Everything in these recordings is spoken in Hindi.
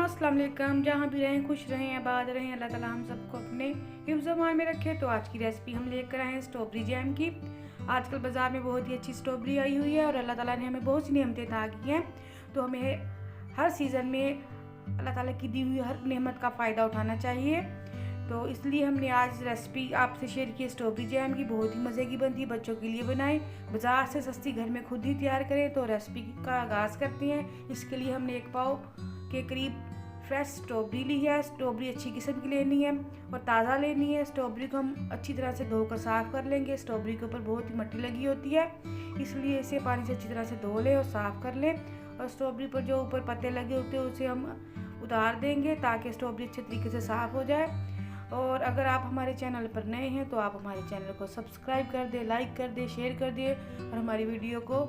अस्सलाम वालेकुम। जहाँ भी रहें खुश रहें, आबाद रहें, अल्लाह ताला हम सबको अपने हिफ्ज़-ओ-मान में रखे। तो आज की रेसिपी हम लेकर आए हैं स्ट्रॉबेरी जैम की। आजकल बाज़ार में बहुत ही अच्छी स्ट्रॉबेरी आई हुई है और अल्लाह ताला ने हमें बहुत सी नेमतें अता की हैं। तो हमें हर सीज़न में अल्लाह ताला की दी हुई हर नेमत का फ़ायदा उठाना चाहिए। तो इसलिए हमने आज रेसिपी आपसे शेयर की स्ट्रॉबेरी जैम की। बहुत ही मज़े की बनती है, बच्चों के लिए बनाएं। बाज़ार से सस्ती घर में खुद ही तैयार करें। तो रेसिपी का आगाज़ करते हैं। इसके लिए हमने 1 पाव के करीब फ्रेश स्ट्रॉबेरी ली है। स्ट्रॉबेरी अच्छी किस्म की लेनी है और ताज़ा लेनी है। स्ट्रॉबेरी को हम अच्छी तरह से धोकर साफ़ कर लेंगे। स्ट्रॉबेरी के ऊपर बहुत ही मट्टी लगी होती है, इसलिए इसे पानी से अच्छी तरह से धो लें और साफ़ कर लें। और स्ट्रॉबेरी पर जो ऊपर पत्ते लगे होते हैं उसे हम उतार देंगे ताकि स्ट्रॉबेरी अच्छे तरीके से साफ़ हो जाए। और अगर आप हमारे चैनल पर नए हैं तो आप हमारे चैनल को सब्सक्राइब कर दें, लाइक कर दें, शेयर कर दें और हमारी वीडियो को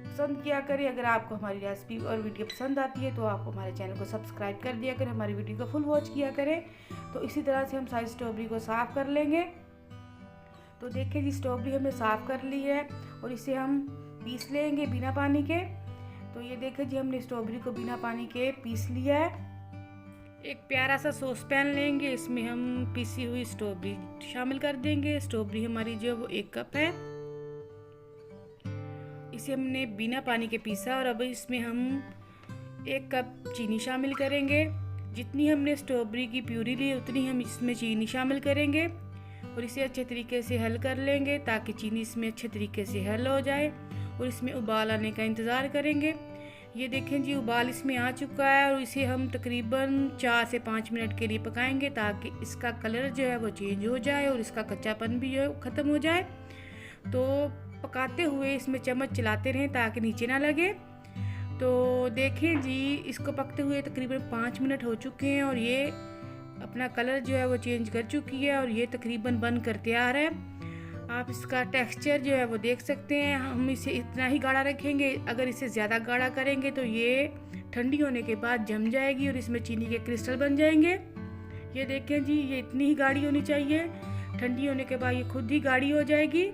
पसंद किया करें। अगर आपको हमारी रेसिपी और वीडियो पसंद आती है तो आप हमारे चैनल को सब्सक्राइब कर दिया करें, हमारी वीडियो को फुल वॉच किया करें। तो इसी तरह से हम सारी स्ट्रॉबेरी को साफ़ कर लेंगे। तो देखिए जी, स्ट्रॉबेरी हमने साफ़ कर ली है और इसे हम पीस लेंगे बिना पानी के। तो ये देखिए जी, हमने स्ट्रॉबेरी को बिना पानी के पीस लिया है। एक प्यारा सा सॉस पैन लेंगे, इसमें हम पीसी हुई स्ट्रॉबेरी शामिल कर देंगे। स्ट्रॉबेरी हमारी जो वो 1 कप है, इसे हमने बिना पानी के पीसा। और अब इसमें हम 1 कप चीनी शामिल करेंगे। जितनी हमने स्ट्रॉबेरी की प्यूरी ली उतनी हम इसमें चीनी शामिल करेंगे और इसे अच्छे तरीके से हल कर लेंगे ताकि चीनी इसमें अच्छे तरीके से हल हो जाए। और इसमें उबाल आने का इंतज़ार करेंगे। ये देखें जी, उबाल इसमें आ चुका है और इसे हम तकरीबन 4 से 5 मिनट के लिए पकाएंगे ताकि इसका कलर जो है वो चेंज हो जाए और इसका कच्चापन भी जो है ख़त्म हो जाए। तो पकाते हुए इसमें चम्मच चलाते रहें ताकि नीचे ना लगे। तो देखें जी, इसको पकते हुए तकरीबन 5 मिनट हो चुके हैं और ये अपना कलर जो है वो चेंज कर चुकी है और ये तकरीबन बन कर तैयार है। आप इसका टेक्सचर जो है वो देख सकते हैं। हम इसे इतना ही गाढ़ा रखेंगे, अगर इसे ज़्यादा गाढ़ा करेंगे तो ये ठंडी होने के बाद जम जाएगी और इसमें चीनी के क्रिस्टल बन जाएंगे। ये देखें जी, ये इतनी ही गाढ़ी होनी चाहिए। ठंडी होने के बाद ये खुद ही गाढ़ी हो जाएगी।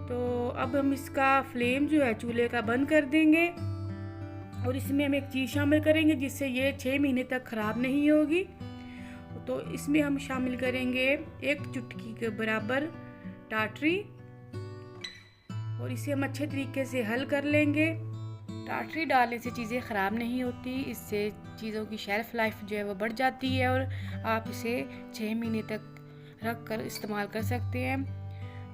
तो अब हम इसका फ्लेम जो है चूल्हे का बंद कर देंगे और इसमें हम एक चीज़ शामिल करेंगे जिससे ये 6 महीने तक ख़राब नहीं होगी। तो इसमें हम शामिल करेंगे 1 चुटकी के बराबर टाटरी और इसे हम अच्छे तरीके से हल कर लेंगे। टाटरी डालने से चीज़ें ख़राब नहीं होती, इससे चीज़ों की शेल्फ़ लाइफ जो है वो बढ़ जाती है और आप इसे 6 महीने तक रख कर इस्तेमाल कर सकते हैं।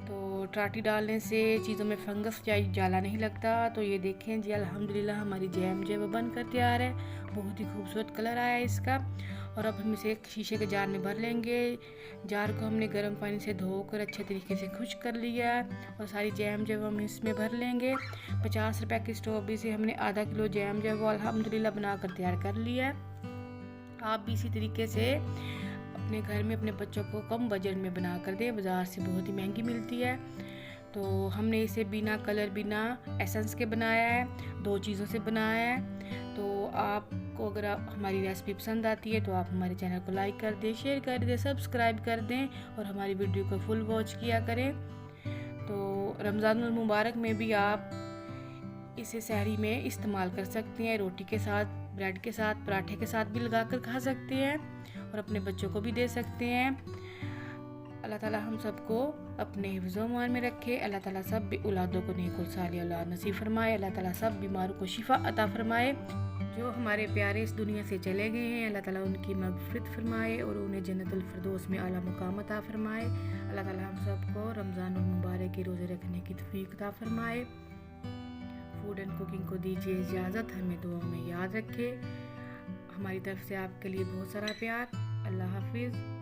तो टाटरी डालने से चीज़ों में फंगस या जाला नहीं लगता। तो ये देखें जी, अल्हम्दुलिल्लाह हमारी जैम जो है वो बनकर तैयार है। बहुत ही खूबसूरत कलर आया है इसका। और अब हम इसे एक शीशे के जार में भर लेंगे। जार को हमने गर्म पानी से धोकर अच्छे तरीके से खुश्क कर लिया और सारी जैम जो है हम इसमें भर लेंगे। 50 रुपए की स्ट्रॉबेरी से हमने आधा किलो जैम जो है वो अल्हम्दुलिल्लाह बनाकर तैयार कर लिया है। आप भी इसी तरीके से अपने घर में अपने बच्चों को कम बजट में बना कर दें, बाज़ार से बहुत ही महंगी मिलती है। तो हमने इसे बिना कलर बिना एसेंस के बनाया है, 2 चीज़ों से बनाया है। तो आपको अगर हमारी रेसिपी पसंद आती है तो आप हमारे चैनल को लाइक कर दें, शेयर कर दें, सब्सक्राइब कर दें और हमारी वीडियो को फुल वॉच किया करें। तो रमज़ानुल मुबारक में भी आप इसे सहरी में इस्तेमाल कर सकते हैं। रोटी के साथ, ब्रेड के साथ, पराठे के साथ भी लगा कर खा सकते हैं और अपने बच्चों को भी दे सकते हैं। अल्लाह ताला हम सबको अपने हिफ्ज़-ओ-मान में रखे। अल्लाह ताला सब औलादों को नेक और सालिह औलाद नसीब फरमाए। अल्लाह ताला सब बीमारों को शिफा अता फरमाए। जो हमारे प्यारे इस दुनिया से चले गए हैं, अल्लाह ताला उनकी मग़फ़िरत फरमाए और उन्हें जन्नतुल फ़िरदौस में आला मुक़ाम अता फरमाए। अल्लाह ताला हम सबको रमज़ानुल मुबारक के रोज़े रखने की तौफ़ीक़ अता फरमाए। फूड एंड कुकिंग को दीजिए इजाज़त, हमें दुआ में याद रखें। हमारी तरफ से आपके लिए बहुत सारा प्यार। अल्लाह हाफ़िज़।